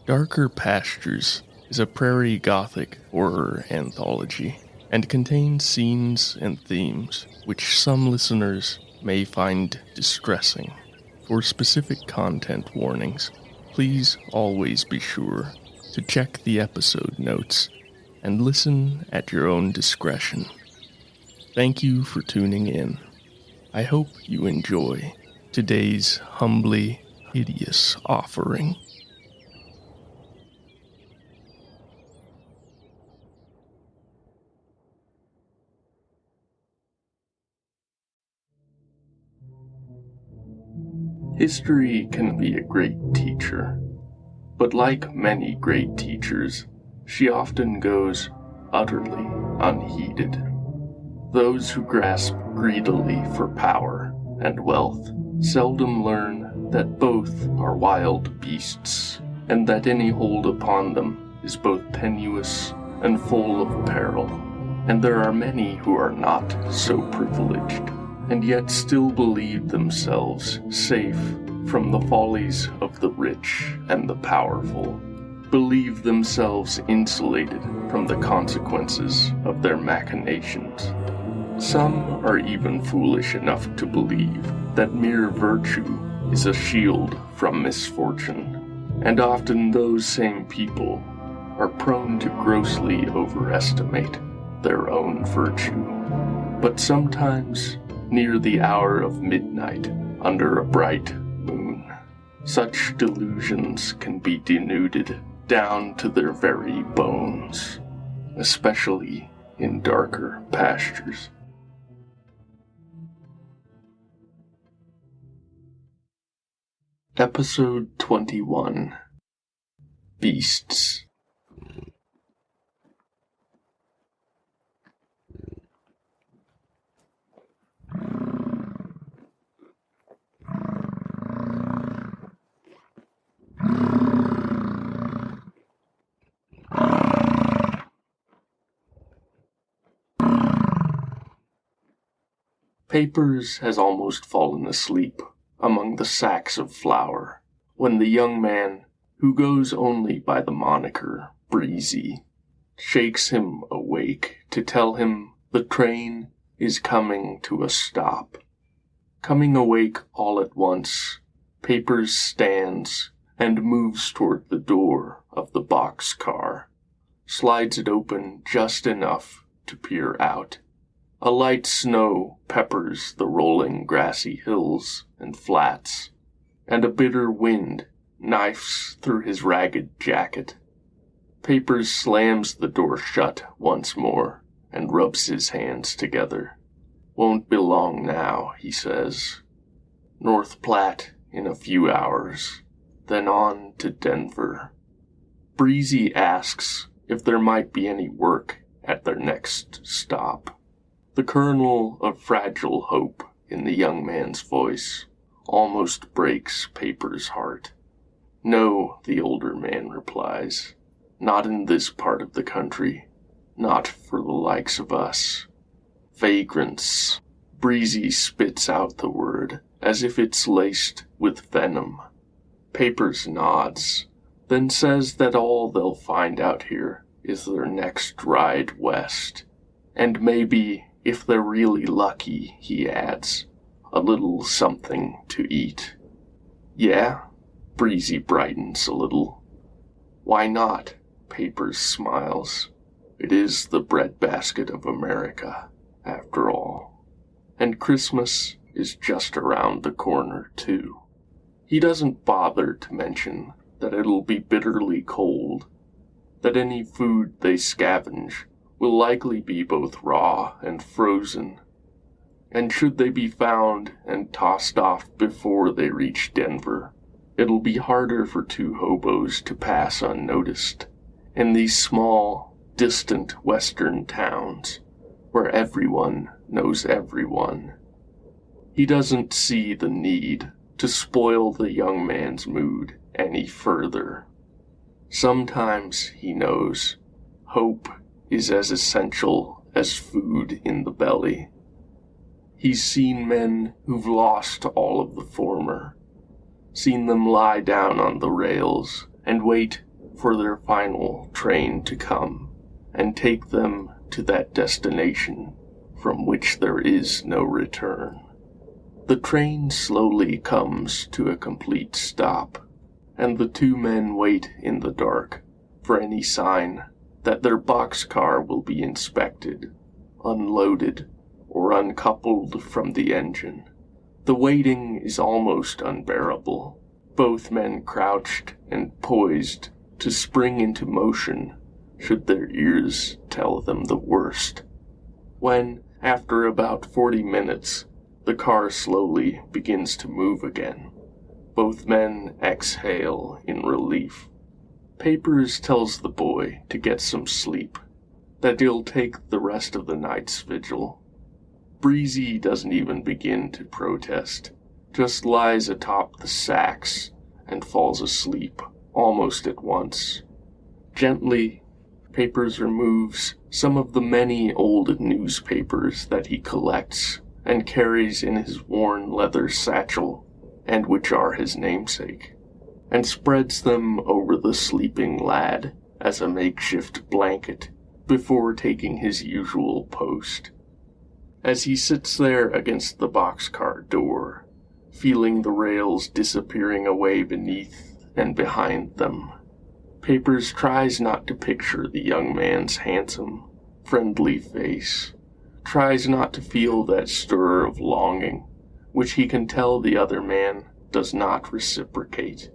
Darker Pastures is a prairie gothic horror anthology and contains scenes and themes which some listeners may find distressing. For specific content warnings, please always be sure to check the episode notes and listen at your own discretion. Thank you for tuning in. I hope you enjoy today's humbly hideous offering. History can be a great teacher, but like many great teachers, she often goes utterly unheeded. Those who grasp greedily for power and wealth seldom learn that both are wild beasts, and that any hold upon them is both tenuous and full of peril. And there are many who are not so privileged, and yet still believe themselves safe from the follies of the rich and the powerful, believe themselves insulated from the consequences of their machinations. Some are even foolish enough to believe that mere virtue is a shield from misfortune, and often those same people are prone to grossly overestimate their own virtue. But sometimes, near the hour of midnight, under a bright moon, such delusions can be denuded down to their very bones, especially in darker pastures. Episode 21. Beasts. Papers has almost fallen asleep among the sacks of flour when the young man, who goes only by the moniker Breezy, shakes him awake to tell him the train is coming to a stop. Coming awake all at once, Papers stands and moves toward the door of the boxcar, slides it open just enough to peer out. A light snow peppers the rolling grassy hills and flats, and a bitter wind knifes through his ragged jacket. Papers slams the door shut once more and rubs his hands together. Won't be long now, he says. North Platte in a few hours, then on to Denver. Breezy asks if there might be any work at their next stop. The kernel of fragile hope in the young man's voice almost breaks Papers' heart. No, the older man replies, not in this part of the country, not for the likes of us. Vagrants. Breezy spits out the word as if it's laced with venom. Papers nods, then says that all they'll find out here is their next ride west, and maybe, if they're really lucky, he adds, a little something to eat. Yeah? Breezy brightens a little. Why not? Papers smiles. It is the breadbasket of America, after all. And Christmas is just around the corner, too. He doesn't bother to mention that it'll be bitterly cold, that any food they scavenge will likely be both raw and frozen, and should they be found and tossed off before they reach Denver, it'll be harder for two hobos to pass unnoticed in these small, distant western towns where everyone knows everyone. He doesn't see the need to spoil the young man's mood any further. Sometimes, he knows, hope is as essential as food in the belly. He's seen men who've lost all of the former, seen them lie down on the rails and wait for their final train to come and take them to that destination from which there is no return. The train slowly comes to a complete stop, and the two men wait in the dark for any sign that their boxcar will be inspected, unloaded, or uncoupled from the engine. The waiting is almost unbearable, both men crouched and poised to spring into motion should their ears tell them the worst. When, after about 40 minutes, the car slowly begins to move again, both men exhale in relief. Papers tells the boy to get some sleep, that he'll take the rest of the night's vigil. Breezy doesn't even begin to protest, just lies atop the sacks and falls asleep almost at once. Gently, Papers removes some of the many old newspapers that he collects and carries in his worn leather satchel, and which are his namesake, and spreads them over the sleeping lad as a makeshift blanket before taking his usual post. As he sits there against the boxcar door, feeling the rails disappearing away beneath and behind them, Papers tries not to picture the young man's handsome, friendly face, tries not to feel that stir of longing, which he can tell the other man does not reciprocate.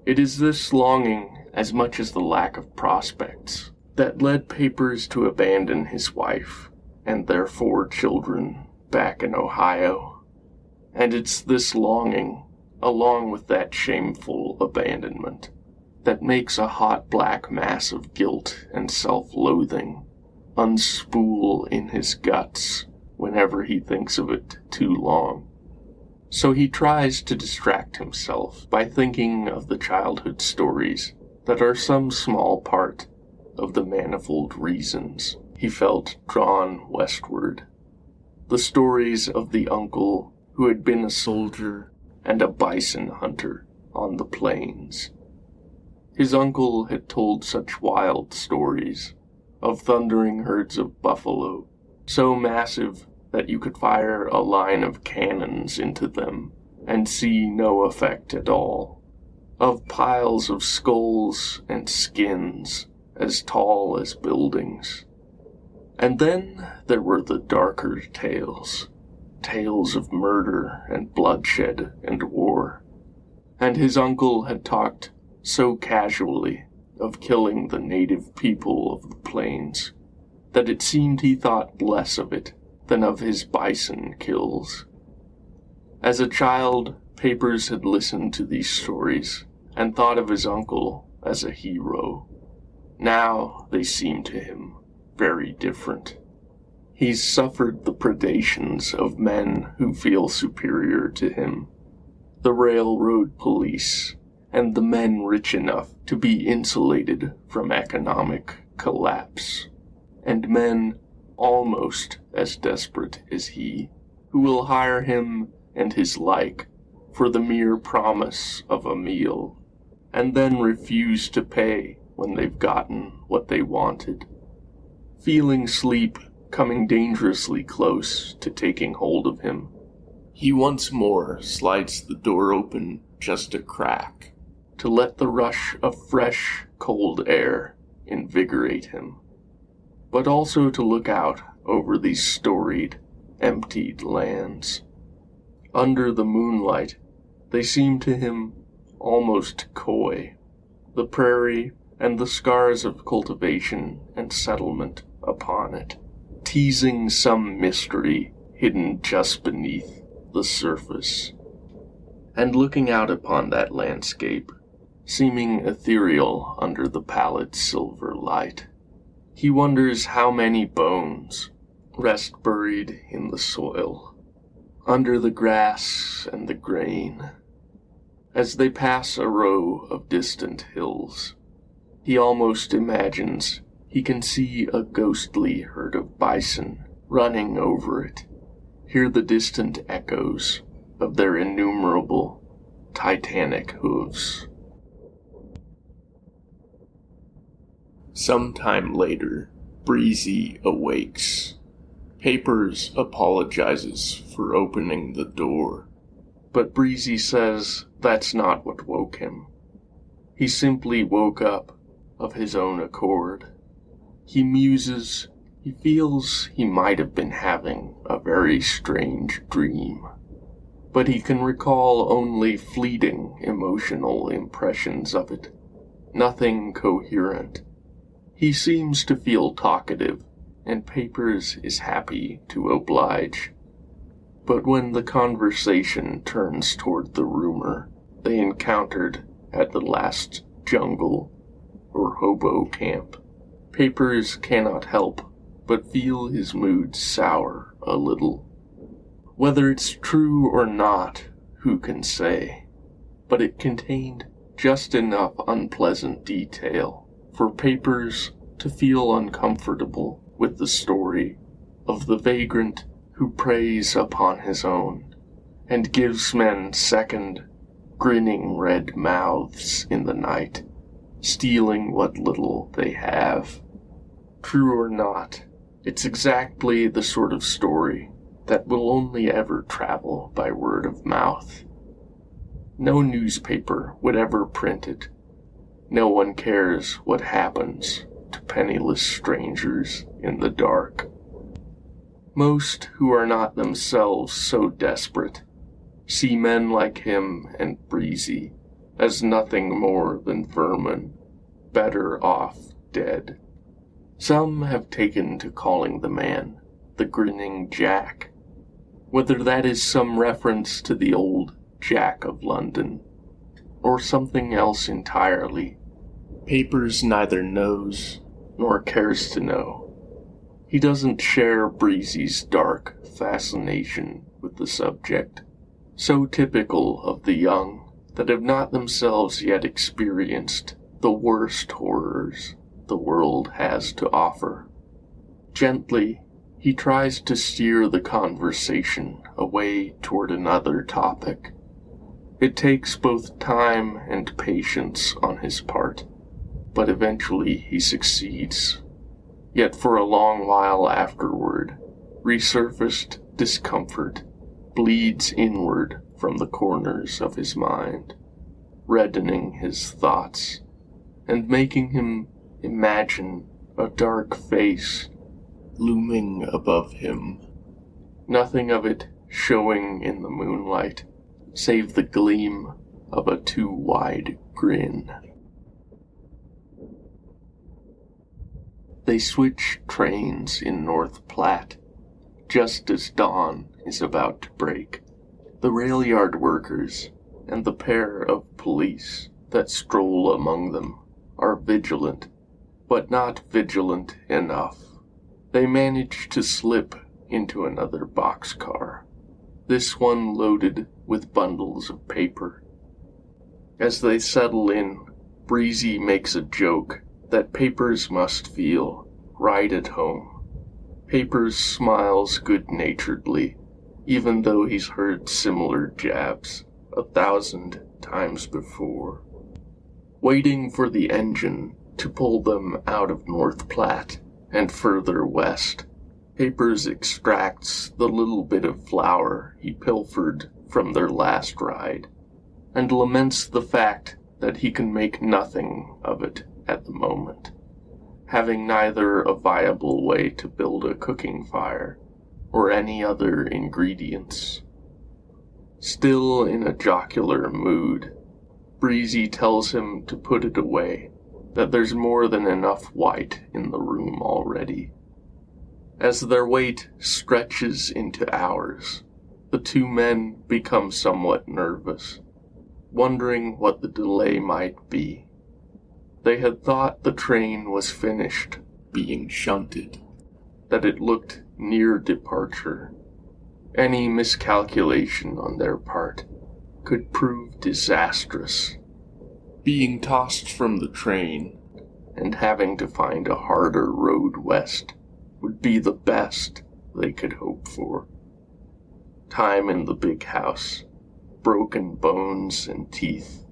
It is this longing, as much as the lack of prospects, that led Papers to abandon his wife and their 4 children back in Ohio. And it's this longing, along with that shameful abandonment, that makes a hot black mass of guilt and self-loathing unspool in his guts whenever he thinks of it too long. So he tries to distract himself by thinking of the childhood stories that are some small part of the manifold reasons he felt drawn westward. The stories of the uncle who had been a soldier and a bison hunter on the plains. His uncle had told such wild stories of thundering herds of buffalo, so massive that you could fire a line of cannons into them and see no effect at all, of piles of skulls and skins as tall as buildings. And then there were the darker tales, tales of murder and bloodshed and war, and his uncle had talked so casually of killing the native people of the plains that it seemed he thought less of it than of his bison kills. As a child, Papers had listened to these stories and thought of his uncle as a hero. Now they seemed to him very different. He's suffered the predations of men who feel superior to him, the railroad police, and the men rich enough to be insulated from economic collapse, and men almost as desperate as he, who will hire him and his like for the mere promise of a meal, and then refuse to pay when they've gotten what they wanted. Feeling sleep coming dangerously close to taking hold of him, he once more slides the door open just a crack, to let the rush of fresh, cold air invigorate him, but also to look out over these storied, emptied lands. Under the moonlight, they seem to him almost coy, the prairie and the scars of cultivation and settlement upon it, teasing some mystery hidden just beneath the surface. And looking out upon that landscape, seeming ethereal under the pallid silver light, he wonders how many bones rest buried in the soil, under the grass and the grain. As they pass a row of distant hills, he almost imagines he can see a ghostly herd of bison running over it, hear the distant echoes of their innumerable titanic hooves. Sometime later, Breezy awakes. Papers apologizes for opening the door, but Breezy says that's not what woke him. He simply woke up of his own accord. He muses. He feels he might have been having a very strange dream, but he can recall only fleeting emotional impressions of it, nothing coherent. He seems to feel talkative, and Papers is happy to oblige. But when the conversation turns toward the rumor they encountered at the last jungle or hobo camp, Papers cannot help but feel his mood sour a little. Whether it's true or not, who can say? But it contained just enough unpleasant detail for Papers to feel uncomfortable with the story of the vagrant who preys upon his own and gives men second, grinning red mouths in the night, stealing what little they have. True or not, it's exactly the sort of story that will only ever travel by word of mouth. No newspaper would ever print it. No one cares what happens to penniless strangers in the dark. Most who are not themselves so desperate see men like him and Breezy as nothing more than vermin, better off dead. Some have taken to calling the man the Grinning Jack, whether that is some reference to the old Jack of London, or something else entirely. Papers neither knows nor cares to know. He doesn't share Breezy's dark fascination with the subject, so typical of the young that have not themselves yet experienced the worst horrors the world has to offer. Gently, he tries to steer the conversation away toward another topic. It takes both time and patience on his part, but eventually he succeeds. Yet for a long while afterward, resurfaced discomfort bleeds inward from the corners of his mind, reddening his thoughts and making him imagine a dark face looming above him. Nothing of it showing in the moonlight, save the gleam of a too wide grin. They switch trains in North Platte, just as dawn is about to break. The rail yard workers and the pair of police that stroll among them are vigilant, but not vigilant enough. They manage to slip into another boxcar, this one loaded with bundles of paper. As they settle in, Breezy makes a joke that Papers must feel right at home. Papers smiles good-naturedly, even though he's heard similar jabs 1,000 times before. Waiting for the engine to pull them out of North Platte and further west, Papers extracts the little bit of flour he pilfered from their last ride, and laments the fact that he can make nothing of it at the moment, having neither a viable way to build a cooking fire or any other ingredients. Still in a jocular mood, Breezy tells him to put it away, that there's more than enough white in the room already. As their wait stretches into hours, the two men become somewhat nervous, wondering what the delay might be. They had thought the train was finished being shunted, that it looked near departure. Any miscalculation on their part could prove disastrous. Being tossed from the train and having to find a harder road west would be the best they could hope for. Time in the big house, broken bones and teeth,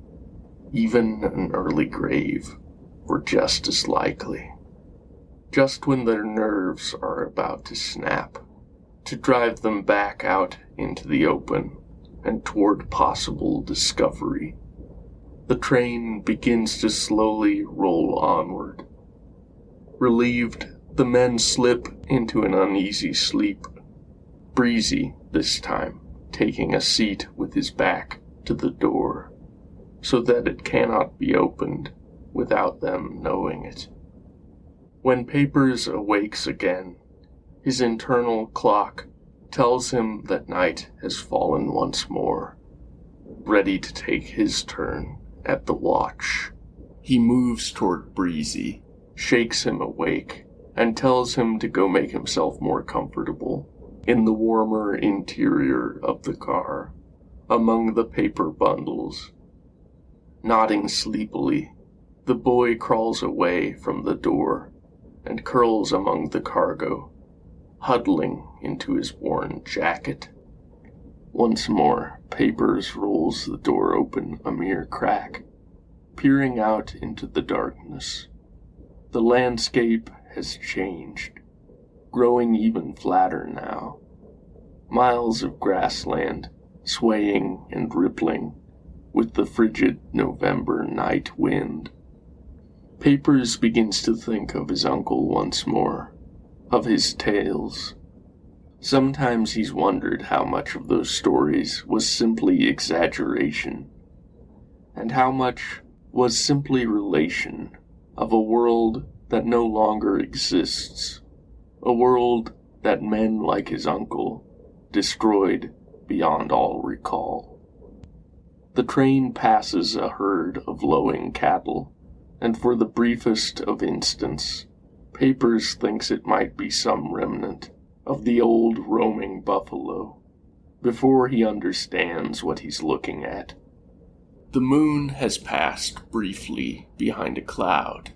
even an early grave were just as likely. just when their nerves are about to snap, to drive them back out into the open and toward possible discovery. The train begins to slowly roll onward. Relieved, the men slip into an uneasy sleep. Breezy, this time, taking a seat with his back to the door, so that it cannot be opened without them knowing it. When Papers awakes again, his internal clock tells him that night has fallen once more, ready to take his turn at the watch. He moves toward Breezy, shakes him awake, and tells him to go make himself more comfortable in the warmer interior of the car, among the paper bundles. Nodding sleepily, the boy crawls away from the door and curls among the cargo, huddling into his worn jacket. Once more, Papers rolls the door open a mere crack, peering out into the darkness. The landscape has changed, growing even flatter now. Miles of grassland, swaying and rippling with the frigid November night wind. Papers begins to think of his uncle once more, of his tales. Sometimes he's wondered how much of those stories was simply exaggeration, and how much was simply relation of a world that no longer exists, a world that men like his uncle destroyed beyond all recall. The train passes a herd of lowing cattle, and for the briefest of instants, Papers thinks it might be some remnant of the old roaming buffalo, before he understands what he's looking at. The moon has passed briefly behind a cloud,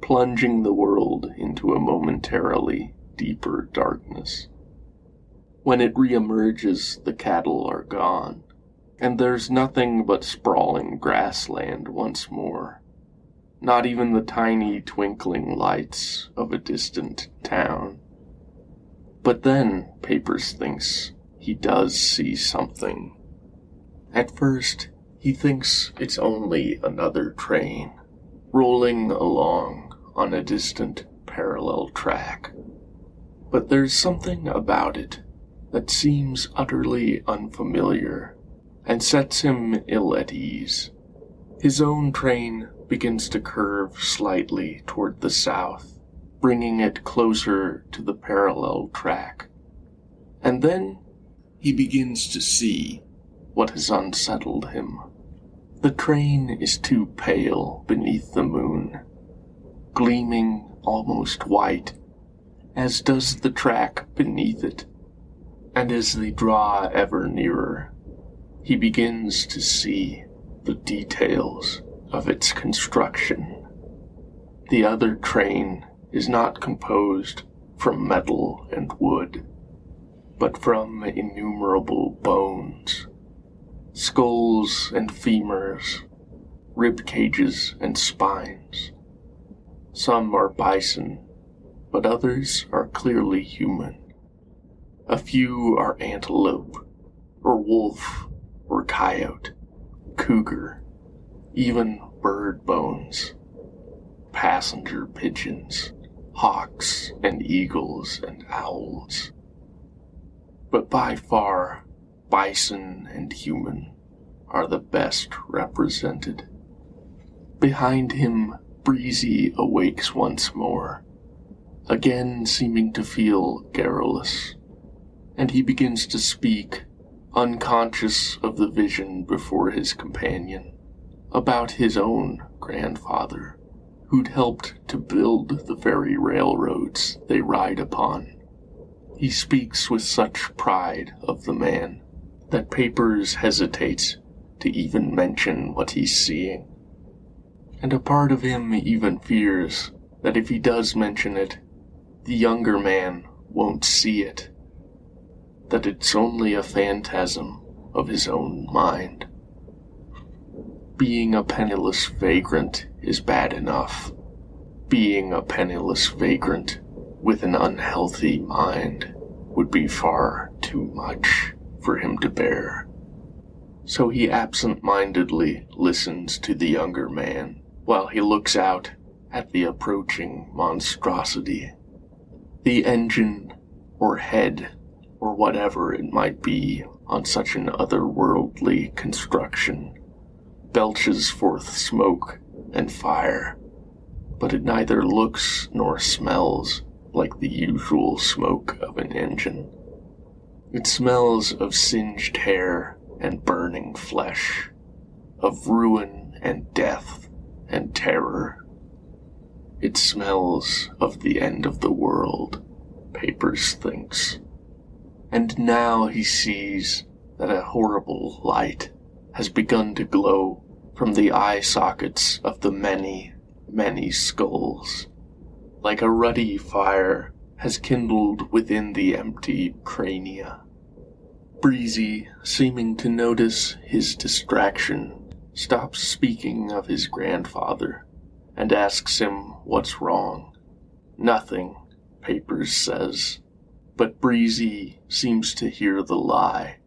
plunging the world into a momentarily deeper darkness. When it reemerges, the cattle are gone, and there's nothing but sprawling grassland once more. Not even the tiny twinkling lights of a distant town. But then, Papers thinks, he does see something. At first, he thinks it's only another train, rolling along on a distant parallel track. But there's something about it that seems utterly unfamiliar and sets him ill at ease. His own train begins to curve slightly toward the south, bringing it closer to the parallel track. And then he begins to see what has unsettled him. The train is too pale beneath the moon, gleaming almost white, as does the track beneath it. And as they draw ever nearer, he begins to see the details of its construction. The other train is not composed from metal and wood, but from innumerable bones, skulls and femurs, rib cages and spines. Some are bison, but others are clearly human. A few are antelope, or wolf, or coyote, cougar, even bird bones, passenger pigeons, hawks and eagles and owls. But by far, bison and human are the best represented. Behind him, Breezy awakes once more, again seeming to feel garrulous, and he begins to speak, unconscious of the vision before his companion, about his own grandfather, who'd helped to build the very railroads they ride upon. He speaks with such pride of the man that Papers hesitates to even mention what he's seeing. And a part of him even fears that if he does mention it, the younger man won't see it, that it's only a phantasm of his own mind. Being a penniless vagrant is bad enough, being a penniless vagrant with an unhealthy mind would be far too much for him to bear. So he absent-mindedly listens to the younger man while he looks out at the approaching monstrosity. The engine, or head, or whatever it might be on such an otherworldly construction, belches forth smoke and fire, but it neither looks nor smells like the usual smoke of an engine. It smells of singed hair and burning flesh, of ruin and death and terror. It smells of the end of the world, Papers thinks. And now he sees that a horrible light has begun to glow from the eye sockets of the many, many skulls. Like a ruddy fire has kindled within the empty crania. Breezy, seeming to notice his distraction, stops speaking of his grandfather and asks him what's wrong. Nothing, Papers says, but Breezy seems to hear the lie,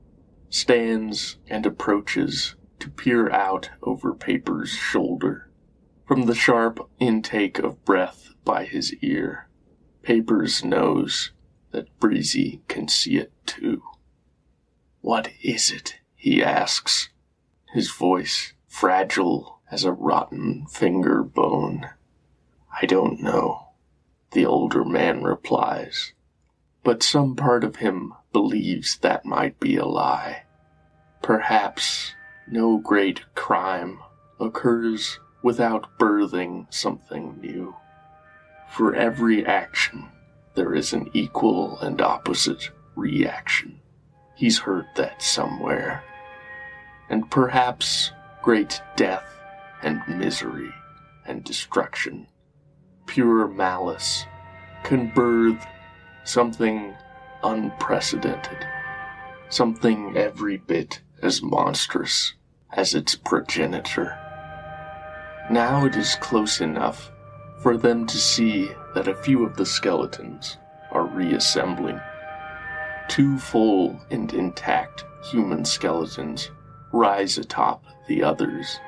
stands and approaches to peer out over Papers' shoulder. From the sharp intake of breath by his ear, Papers knows that Breezy can see it too. "What is it?" he asks, his voice fragile as a rotten finger bone. "I don't know," the older man replies, but some part of him believes that might be a lie. Perhaps no great crime occurs without birthing something new. For every action, there is an equal and opposite reaction. He's heard that somewhere. And perhaps great death and misery and destruction, pure malice, can birth something unprecedented, something every bit as monstrous as its progenitor. Now it is close enough for them to see that a few of the skeletons are reassembling. Two full and intact human skeletons rise atop the others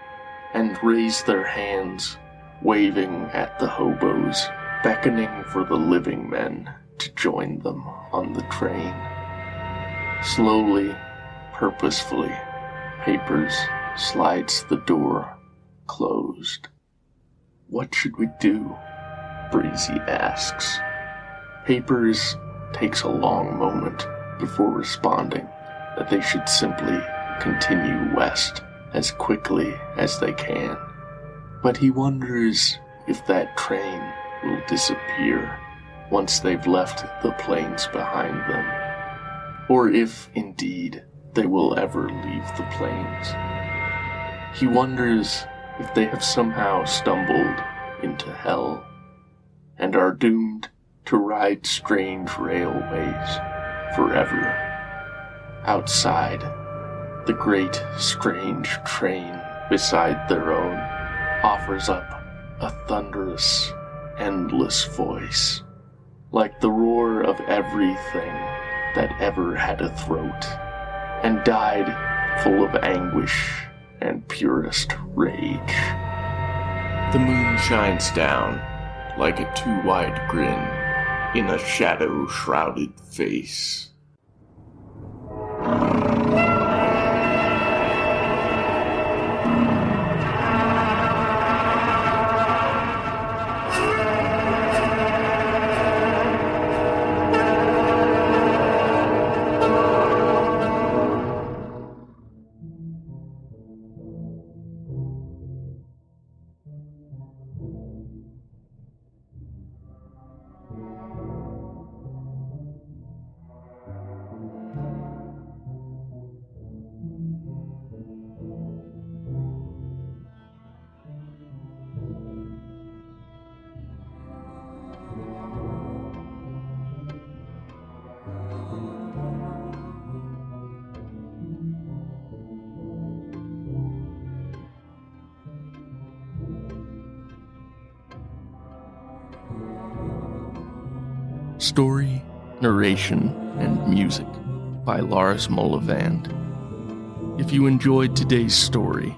and raise their hands, waving at the hobos, beckoning for the living men to join them on the train. Slowly, purposefully, Papers slides the door closed. "What should we do?" Breezy asks. Papers takes a long moment before responding that they should simply continue west as quickly as they can. But he wonders if that train will disappear once they've left the plains behind them, or if, indeed, they will ever leave the plains. He wonders if they have somehow stumbled into hell and are doomed to ride strange railways forever. Outside, the great strange train beside their own offers up a thunderous, endless voice, like the roar of everything that ever had a throat and died full of anguish and purest rage. The moon shines down like a too-wide grin in a shadow-shrouded face. Story, narration, and music by Lars Mollevand. If you enjoyed today's story,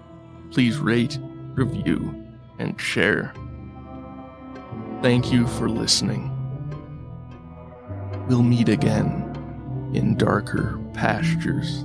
please rate, review, and share. Thank you for listening. We'll meet again in darker pastures.